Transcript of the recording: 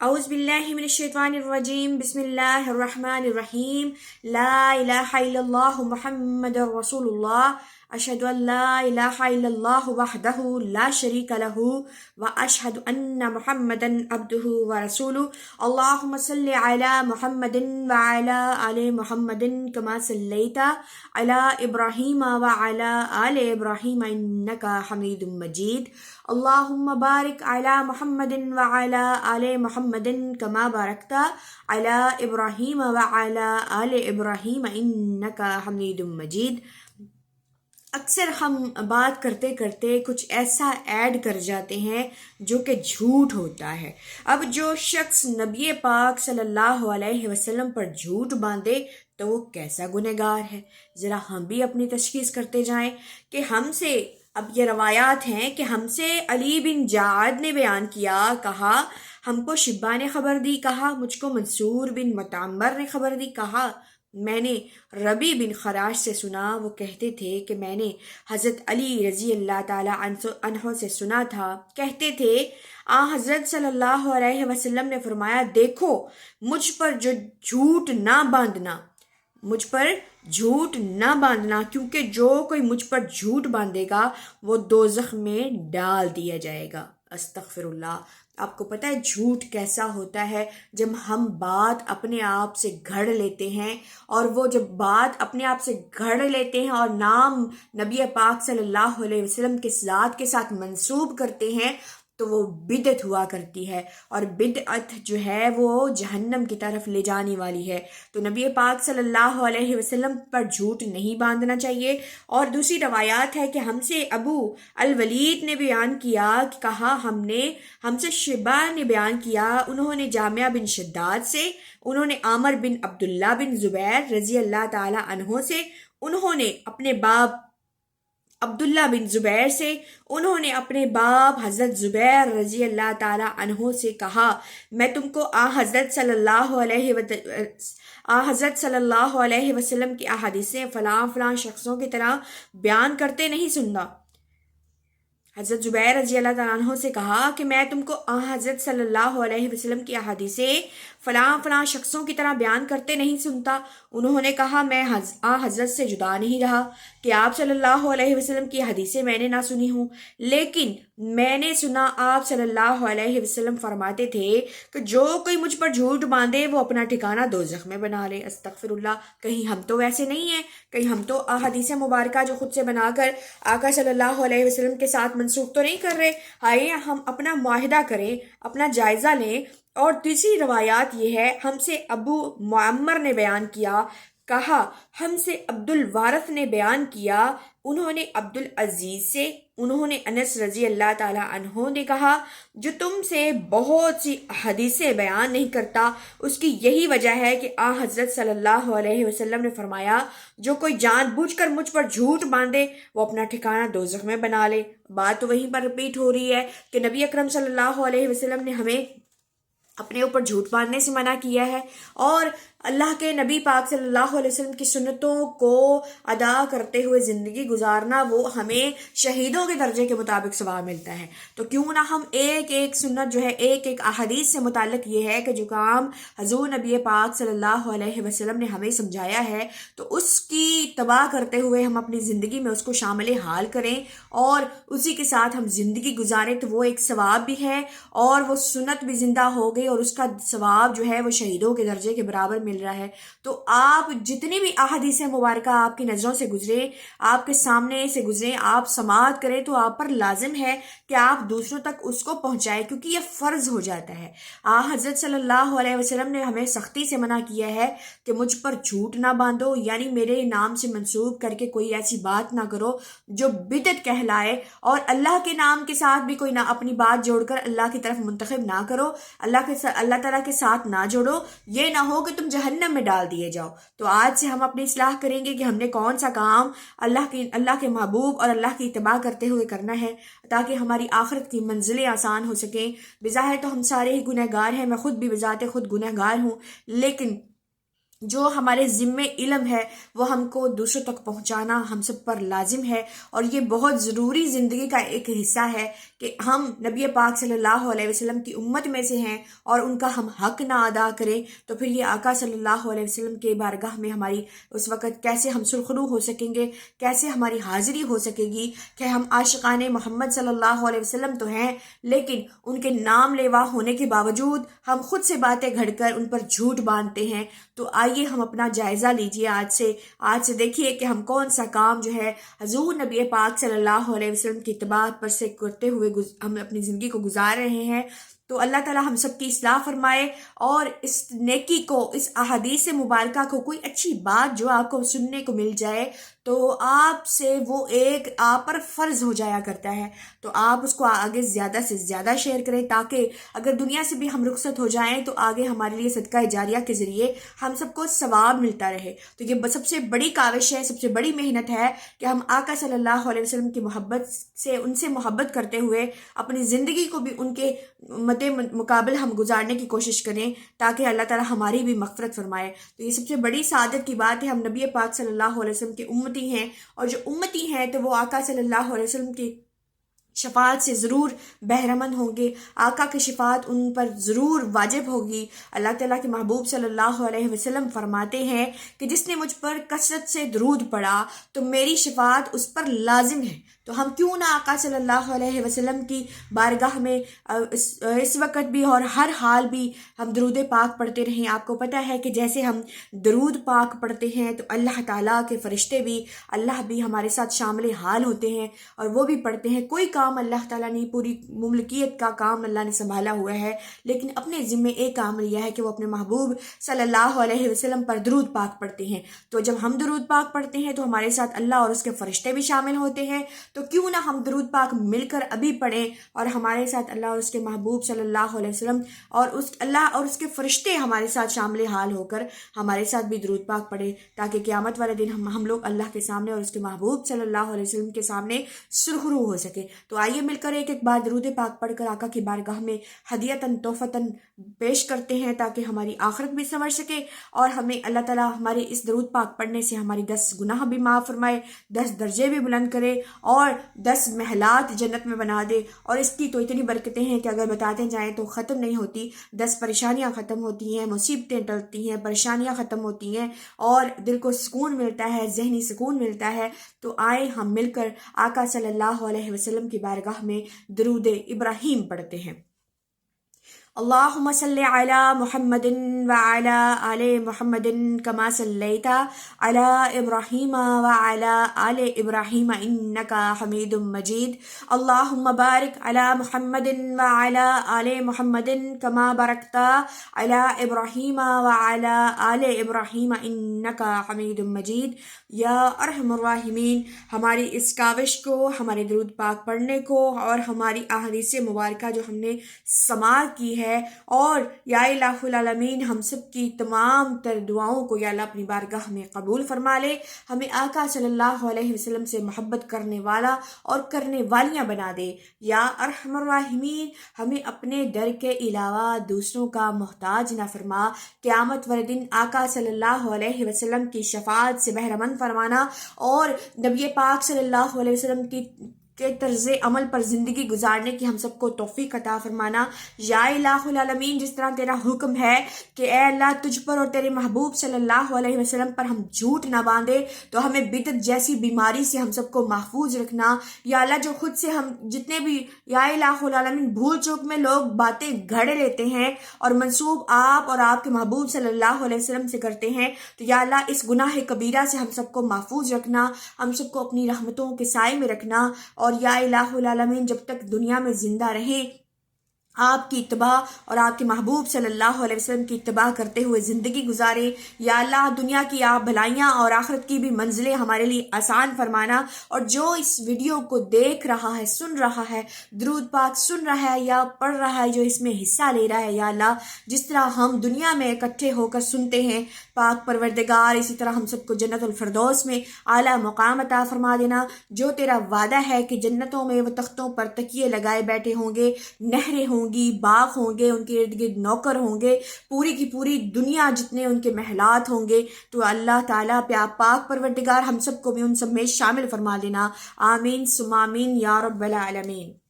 اعوذ باللہ من الشیطان الرجیم بسم اللہ الرحمن الرحیم لا الہ الا اللہ محمد رسول اللہ اشہد ان لا الہ الا اللہ وحدہ لا شریک لہ واشہد ان محمدا عبدہ ورسولہ اللہم صلی علی محمد وعلی آل محمد کما صلیت علی ابراہیم وعلی آل ابراہیم انکا حمید مجید اللہم بارک علی محمد وعلی آل محمد کما بارکت علی ابراہیم وعلی آل ابراہیم انکا حمید مجید۔ اکثر ہم بات کرتے کرتے کچھ ایسا ایڈ کر جاتے ہیں جو کہ جھوٹ ہوتا ہے۔ اب جو شخص نبی پاک صلی اللہ علیہ وسلم پر جھوٹ باندھے تو وہ کیسا گنہگار ہے، ذرا ہم بھی اپنی تشخیص کرتے جائیں کہ ہم سے اب یہ روایات ہیں کہ ہم سے علی بن جعد نے بیان کیا، کہا ہم کو شبہ نے خبر دی، کہا مجھ کو منصور بن معتمر نے خبر دی، کہا میں نے ربی بن خراش سے سنا، وہ کہتے تھے کہ میں نے حضرت علی رضی اللہ تعالی عنہ سے سنا تھا، کہتے تھے حضرت صلی اللہ علیہ وسلم نے فرمایا دیکھو مجھ پر جو جھوٹ نہ باندھنا، مجھ پر جھوٹ نہ باندھنا، کیونکہ جو کوئی مجھ پر جھوٹ باندھے گا وہ دوزخ میں ڈال دیا جائے گا۔ استغفر اللہ۔ آپ کو پتہ ہے جھوٹ کیسا ہوتا ہے؟ جب ہم بات اپنے آپ سے گھڑ لیتے ہیں، اور وہ جب بات اپنے آپ سے گھڑ لیتے ہیں اور نام نبی پاک صلی اللہ علیہ وسلم کے ذات کے ساتھ منسوب کرتے ہیں تو وہ بدعت ہوا کرتی ہے، اور بدعت جو ہے وہ جہنم کی طرف لے جانے والی ہے۔ تو نبی پاک صلی اللہ علیہ وسلم پر جھوٹ نہیں باندھنا چاہیے۔ اور دوسری روایات ہے کہ ہم سے ابو الولید نے بیان کیا، کہا ہم سے شبہ نے بیان کیا، انہوں نے جامعہ بن شداد سے، انہوں نے عامر بن عبداللہ بن زبیر رضی اللہ تعالی عنہ سے، انہوں نے اپنے باپ عبداللہ بن زبیر سے، انہوں نے اپنے باپ حضرت زبیر رضی اللہ تعالی عنہ سے کہا میں تم کو حضرت صلی اللہ علیہ وسلم کی احادیثیں فلاں فلاں شخصوں کی طرح بیان کرتے نہیں سننا۔ حضرت زبیر رضی اللہ تعالیٰ عنہ سے کہا کہ میں تم کو حضرت صلی اللہ علیہ وسلم کی احادیثیں فلاں فلاں شخصوں کی طرح بیان کرتے نہیں سنتا۔ انہوں نے کہا میں حضرت سے جدا نہیں رہا کہ آپ صلی اللہ علیہ وسلم کی حدیثیں میں نے نہ سنی ہوں، لیکن میں نے سنا آپ صلی اللہ علیہ وسلم فرماتے تھے کہ جو کوئی مجھ پر جھوٹ باندھے وہ اپنا ٹھکانہ دوزخ میں بنا لے۔ استغفر اللہ۔ کہیں ہم تو ویسے نہیں ہیں، کہیں ہم تو احادیث مبارکہ جو خود سے بنا کر آقا صلی اللہ علیہ وسلم کے ساتھ منسوخ تو نہیں کر رہے۔ آئیے ہم اپنا معاہدہ کریں، اپنا جائزہ لیں۔ اور تیسری روایات یہ ہے، ہم سے ابو معمر نے بیان کیا، کہا ہم سے عبد الوارث نے بیان کیا، انہوں نے عبد العزیز سے، انہوں نے انس رضی اللہ تعالی عنہ نے کہا جو تم سے بہت سی حدیثیں بیان نہیں کرتا اس کی یہی وجہ ہے کہ حضرت صلی اللہ علیہ وسلم نے فرمایا جو کوئی جان بوجھ کر مجھ پر جھوٹ باندھے وہ اپنا ٹھکانہ دوزخ میں بنا لے۔ بات تو وہیں پر رپیٹ ہو رہی ہے کہ نبی اکرم صلی اللہ علیہ وسلم نے ہمیں اپنے اوپر جھوٹ باندھنے سے منع کیا ہے، اور اللہ کے نبی پاک صلی اللہ علیہ وسلم کی سنتوں کو ادا کرتے ہوئے زندگی گزارنا وہ ہمیں شہیدوں کے درجے کے مطابق ثواب ملتا ہے۔ تو کیوں نہ ہم ایک ایک سنت جو ہے، ایک ایک احادیث سے متعلق یہ ہے کہ جو کام حضور نبی پاک صلی اللہ علیہ وسلم نے ہمیں سمجھایا ہے تو اس کی اتباع کرتے ہوئے ہم اپنی زندگی میں اس کو شامل حال کریں اور اسی کے ساتھ ہم زندگی گزاریں، تو وہ ایک ثواب بھی ہے اور وہ سنت بھی زندہ ہو گئی اور اس کا ثواب جو ہے وہ شہیدوں کے درجے کے برابر مل رہا ہے۔ تو آپ جتنی بھی احادیث مبارکہ آپ کی نظروں سے گزرے، آپ کے سامنے سے گزرے، آپ سماعت کریں، تو آپ پر لازم ہے کہ آپ دوسروں تک اس کو پہنچائیں، کیونکہ یہ فرض ہو جاتا ہے۔ حضرت صلی اللہ علیہ وسلم نے ہمیں سختی سے منع کیا ہے کہ مجھ پر جھوٹ نہ باندھو، یعنی میرے نام سے منسوب کر کے کوئی ایسی بات نہ کرو جو بدعت کہلائے، اور اللہ کے نام کے ساتھ بھی کوئی نہ اپنی بات جوڑ کر اللہ کی طرف منتخب نہ کرو، اللہ تعالیٰ کے ساتھ نہ جوڑو، یہ نہ ہو کہ تم جہنم میں ڈال دیے جاؤ۔ تو آج سے ہم اپنی اصلاح کریں گے کہ ہم نے کون سا کام اللہ کے محبوب اور اللہ کی اتباع کرتے ہوئے کرنا ہے تاکہ ہماری آخرت کی منزلیں آسان ہو سکیں۔ بظاہر تو ہم سارے ہی گنہگار ہیں، میں خود بھی بذات خود گنہگار ہوں، لیکن جو ہمارے ذمے علم ہے وہ ہم کو دوسروں تک پہنچانا ہم سب پر لازم ہے، اور یہ بہت ضروری زندگی کا ایک حصہ ہے کہ ہم نبی پاک صلی اللہ علیہ وسلم کی امت میں سے ہیں اور ان کا ہم حق نہ ادا کریں، تو پھر یہ آقا صلی اللہ علیہ وسلم کے بارگاہ میں ہماری اس وقت کیسے ہم سرخرو ہو سکیں گے، کیسے ہماری حاضری ہو سکے گی کہ ہم عاشقان محمد صلی اللہ علیہ وسلم تو ہیں، لیکن ان کے نام لیوا ہونے کے باوجود ہم خود سے باتیں گھڑ کر ان پر جھوٹ باندھتے ہیں۔ تو آئیے ہم اپنا جائزہ لیجئے آج سے دیکھیے کہ ہم کون سا کام جو ہے حضور نبی پاک صلی اللہ علیہ وسلم کی اتباع پر سے کرتے ہوئے ہم اپنی زندگی کو گزار رہے ہیں۔ تو اللہ تعالیٰ ہم سب کی اصلاح فرمائے، اور اس نیکی کو، اس احادیث مبارکہ کو، کوئی اچھی بات جو آپ کو سننے کو مل جائے تو آپ سے وہ ایک آپ پر فرض ہو جایا کرتا ہے، تو آپ اس کو آگے زیادہ سے زیادہ شیئر کریں، تاکہ اگر دنیا سے بھی ہم رخصت ہو جائیں تو آگے ہمارے لیے صدقہ جاریہ کے ذریعے ہم سب کو ثواب ملتا رہے۔ تو یہ سب سے بڑی کاوش ہے، سب سے بڑی محنت ہے کہ ہم آقا صلی اللہ علیہ وسلم کی محبت سے، ان سے محبت کرتے ہوئے اپنی زندگی کو بھی ان کے مقابل ہم گزارنے کی کوشش کریں، تاکہ اللہ تعالیٰ ہماری بھی مغفرت فرمائے۔ تو یہ سب سے بڑی سعادت کی بات ہے، ہم نبی پاک صلی اللہ علیہ وسلم کے امتی ہیں، اور جو امتی ہیں تو وہ آقا صلی اللہ علیہ وسلم کی شفاعت سے ضرور بہرمند ہوں گے، آقا کی شفاعت ان پر ضرور واجب ہوگی۔ اللہ تعالیٰ کے محبوب صلی اللہ علیہ وسلم فرماتے ہیں کہ جس نے مجھ پر کثرت سے درود پڑھا تو میری شفاعت اس پر لازم ہے۔ تو ہم کیوں نہ آقا صلی اللہ علیہ وسلم کی بارگاہ میں اس وقت بھی اور ہر حال بھی ہم درود پاک پڑھتے رہیں۔ آپ کو پتہ ہے کہ جیسے ہم درود پاک پڑھتے ہیں تو اللہ تعالیٰ کے فرشتے بھی، اللہ بھی ہمارے ساتھ شامل حال ہوتے ہیں اور وہ بھی پڑھتے ہیں۔ کوئی کام اللہ تعالیٰ نے، پوری مملکیت کا کام اللہ نے سنبھالا ہوا ہے، لیکن اپنے ذمے ایک کام لیا ہے کہ وہ اپنے محبوب صلی اللہ علیہ وسلم پر درود پاک پڑھتے ہیں۔ تو جب ہم درود پاک پڑھتے ہیں تو ہمارے ساتھ اللہ اور اس کے فرشتے بھی شامل ہوتے ہیں، تو کیوں نہ ہم درود پاک مل کر ابھی پڑھیں، اور ہمارے ساتھ اللہ اور اس کے محبوب صلی اللہ علیہ وسلم اور اللہ اور اس کے فرشتے ہمارے ساتھ شامل حال ہو کر ہمارے ساتھ بھی درود پاک پڑھیں، تاکہ قیامت والے دن ہم لوگ اللہ کے سامنے اور اس کے محبوب صلی اللہ علیہ وسلم کے سامنے سرخرو ہو سکے۔ تو آئیے مل کر ایک بار درود پاک پڑھ کر آقا کی بارگاہ میں ہدیتاً تحفتاً پیش کرتے ہیں، تاکہ ہماری آخرت بھی سنور سکے، اور ہمیں اللہ تعالیٰ ہمارے اس درود پاک پڑھنے سے ہماری 10 گناہ بھی معاف فرمائے، 10 درجے بھی بلند کرے، اور 10 محلات جنت میں بنا دے۔ اور اس کی تو اتنی برکتیں ہیں کہ اگر بتاتے جائیں تو ختم نہیں ہوتی۔ 10 پریشانیاں ختم ہوتی ہیں، مصیبتیں ٹلتی ہیں، پریشانیاں ختم ہوتی ہیں، اور دل کو سکون ملتا ہے، ذہنی سکون ملتا ہے۔ تو آئے ہم مل کر آقا صلی اللہ علیہ وسلم کی بارگاہ میں درود ابراہیم پڑھتے ہیں۔ اللہم صلی علی محمد وعلی آل محمد کما صلیت علی ابراہیم وعلی آل ابراہیم انکا حمید مجید۔ اللہم بارک علی محمد وعلی آل محمد کما بارکت علی ابراہیم وعلی آل ابراہیم انکا حمید مجید۔ یا ارحم الراحمین، ہماری اس کاوش کو، ہمارے درود پاک پڑھنے کو، اور ہماری احادیث مبارکہ جو ہم نے سماع کی ہے، اور یا الہ العالمین ہم سب کی تمام تر دعاؤں کو یا اللہ اپنی بارگاہ میں قبول فرما لے، ہمیں آقا صلی اللہ علیہ وسلم سے محبت کرنے والا اور کرنے والیاں بنا دے۔ یا ارحم الراحمین، ہمیں اپنے در کے علاوہ دوسروں کا محتاج نہ فرما، قیامت والے دن آقا صلی اللہ علیہ وسلم کی شفاعت سے بہرمند فرمانا، اور نبی پاک صلی اللہ علیہ وسلم کے طرز عمل پر زندگی گزارنے کی ہم سب کو توفیق عطا فرمانا۔ یا الہ العالمین، جس طرح تیرا حکم ہے کہ اے اللہ تجھ پر اور تیرے محبوب صلی اللہ علیہ وسلم پر ہم جھوٹ نہ باندھے، تو ہمیں بدعت جیسی بیماری سے ہم سب کو محفوظ رکھنا۔ یا اللہ جو خود سے ہم جتنے بھی یا الہ العالمین بھول چوک میں لوگ باتیں گھڑ لیتے ہیں اور منسوب آپ اور آپ کے محبوب صلی اللہ علیہ وسلم سے کرتے ہیں، تو یا اللہ اس گناہ کبیرہ سے ہم سب کو محفوظ رکھنا، ہم سب کو اپنی رحمتوں کے سائے میں رکھنا، اور یا الہ العالمین جب تک دنیا میں زندہ رہیں آپ کی اتباع اور آپ کے محبوب صلی اللہ علیہ وسلم کی اتباع کرتے ہوئے زندگی گزارے۔ یا اللہ دنیا کی آپ بھلائیاں اور آخرت کی بھی منزلیں ہمارے لیے آسان فرمانا، اور جو اس ویڈیو کو دیکھ رہا ہے، سن رہا ہے، درود پاک سن رہا ہے یا پڑھ رہا ہے، جو اس میں حصہ لے رہا ہے، یا اللہ جس طرح ہم دنیا میں اکٹھے ہو کر سنتے ہیں پاک پروردگار، اسی طرح ہم سب کو جنت الفردوس میں اعلیٰ مقام عطا فرما دینا۔ جو تیرا وعدہ ہے کہ جنتوں میں وہ تختوں پر تکیے لگائے بیٹھے ہوں گے، نہریں ہوں گی، باغ ہوں گے، ان کے ارد گرد نوکر ہوں گے، پوری کی پوری دنیا جتنے ان کے محلات ہوں گے، تو اللہ تعالیٰ پاک پروردگار ہم سب کو بھی ان سب میں شامل فرما دینا۔ آمین ثم آمین یا رب العالمین۔